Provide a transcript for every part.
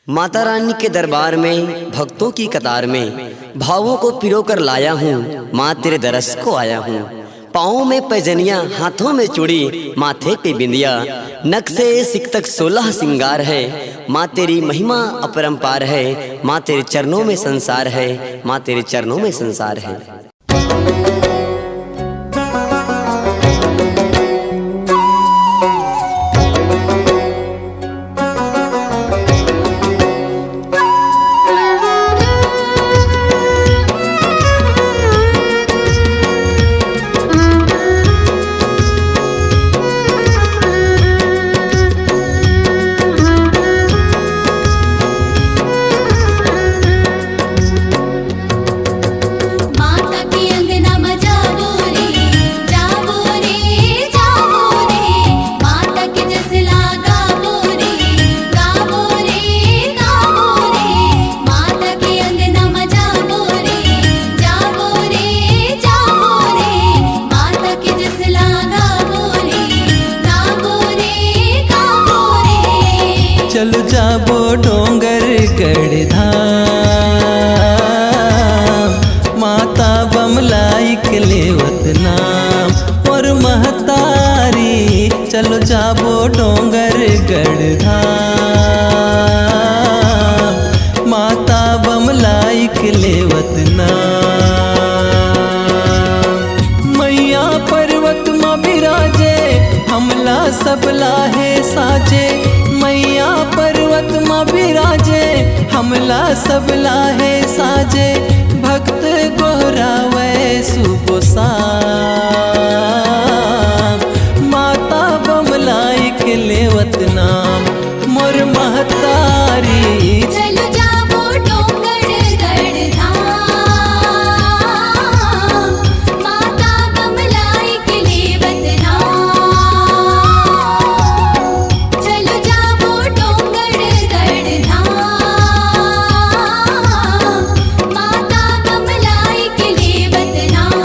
माता रानी के दरबार में भक्तों की कतार में भावों को पिरो कर लाया हूँ। माँ तेरे दरस को आया हूँ। पाँवों में पैजनिया, हाथों में चूड़ी, माथे पे बिंदिया, नक से सिक तक 16 सिंगार है। माँ तेरी महिमा अपरंपार है। माँ तेरे चरणों में संसार है। माँ तेरे चरणों में संसार है। चलो जाबो डोंगर गढ़धाम, माता बमलाई के लेवत नाम और महतारी। चलो जाबो डोंगर गढ़धाम, माता बमलाई के लेवत नाम। मैया पर्वत माँ बिराजे, हमला सबला है साजे। मैया पर्वत माँ बिराजे, हमला सबला है साजे। भक्त गोहरावे सुबह शाम, माता बमलाई के लेवत नाम मोर महतारी। चलो जाबो डोंगर गढ़धाम, माता बमलाई के लेवत नाम। चलो जाबो डोंगर गढ़धाम, माता बमलाई के लेवत नाम।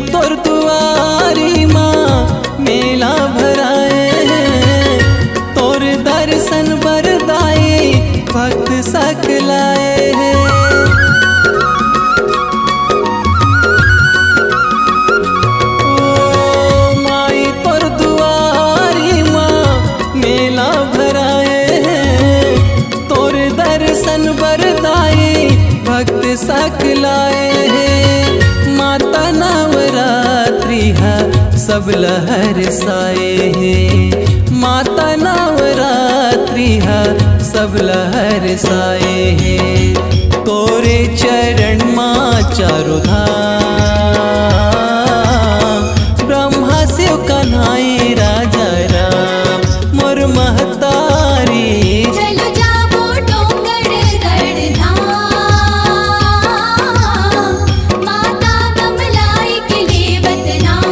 तोर दुआरी माँ मेला भराए हैं, तोर दर्शन बरदाई भक्त सकलाए हैं। ओ माई तोर दुआरी माँ मेला भराए हैं, तोर दर्शन बरदाई भक्त सकलाए हैं। माता नवरात्रि है सब लहर साए है। माता नवरात्रि है सब लहर साए है। तोरे चरण माँ चारों धाम, ब्रह्मा शिव कन्हई राजा राम मोर महतारी। चलो जाबो डोंगर गढ़धाम, माता बमलाई के लेवत नाम।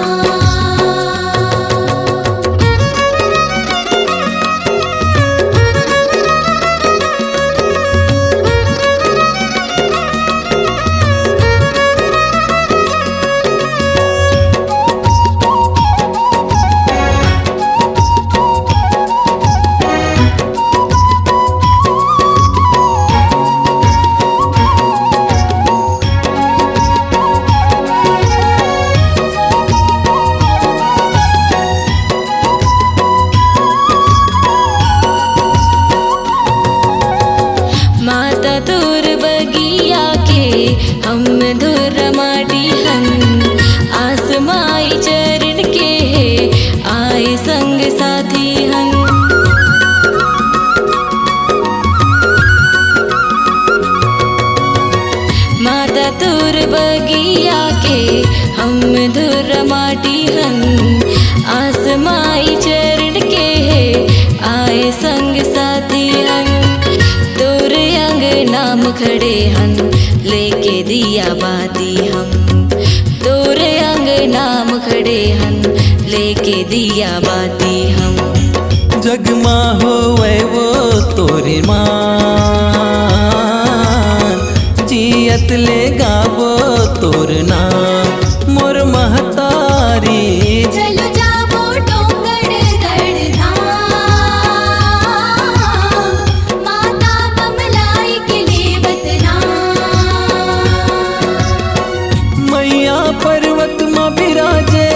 माता दूर बगिया के हम दूर माटी हन, आसमाई चरण के आए संग साथी हन। माता चतुर बगिया के हम धुर माटी हन आसमाई चरण के है आए संग साथी हन तोर अंग नाम खड़े हन लेके दिया बाती हम तोर अंग नाम खड़े हन लेके दिया बाती हम जगमा होवे वो तोरे मान जियत ले गावो तोर नाम मोर महतारी चलो जाबो डोंगरगढ़ धाम माता कमलाई के लेवत नाम मैया पर्वत में बिराजे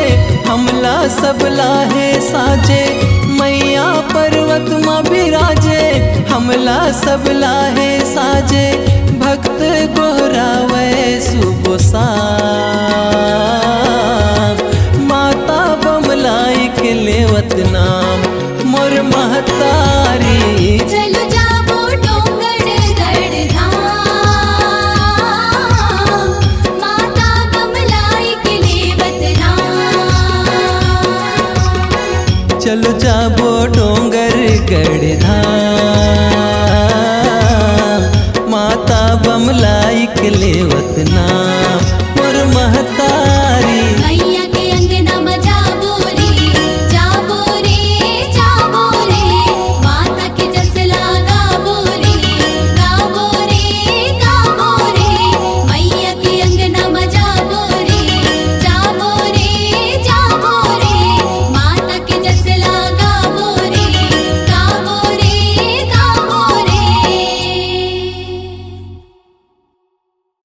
हमला सबला है साजे मैया पर्वत में बिराजे हमला सबला है साजे भक्त गोहरावे सुबह शाम माता बमलाई के लेवत नाम मोर महतारी चलो जाबो डोंगरगढ़ धाम माता कमलाई के लेवत नाम चलो जाबो डोंगर गढ़ धाम माता बमलाई के लेवत नाम मोर महतारी मैया के अंगना में जाबो रे माता के जस लगाबो रे मैया के अंगना में जाबो रे माता के जस लगाबो रे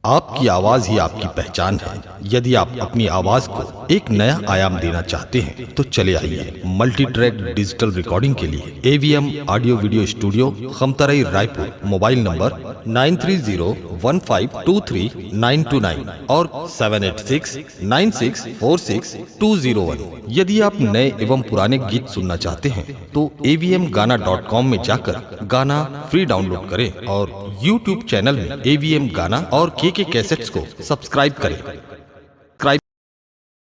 आपकी आवाज ही आपकी पहचान है। यदि आप अपनी आवाज को एक नया आयाम देना चाहते हैं तो चले आइए मल्टी ट्रैक डिजिटल रिकॉर्डिंग के लिए AVM audio video studio Khamtarai Raipur. Mobile number 9301523929 और 7869646201। यदि आप नए एवं पुराने गीत सुनना चाहते हैं तो avmgana.com में जाकर गाना फ्री डाउनलोड करें और YouTube चैनल में AVM गाना और KK कैसेट्स को सब्सक्राइब करें।